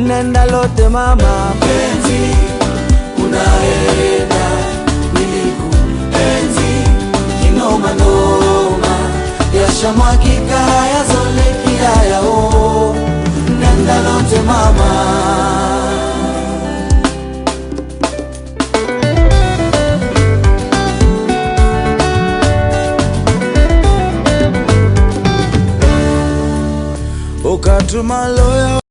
nenda lote mama. Penzi unaenda, nilikuenzi kinoma noma, yashamwagika yazolekea yao, nenda lote mama. Ukatuma loya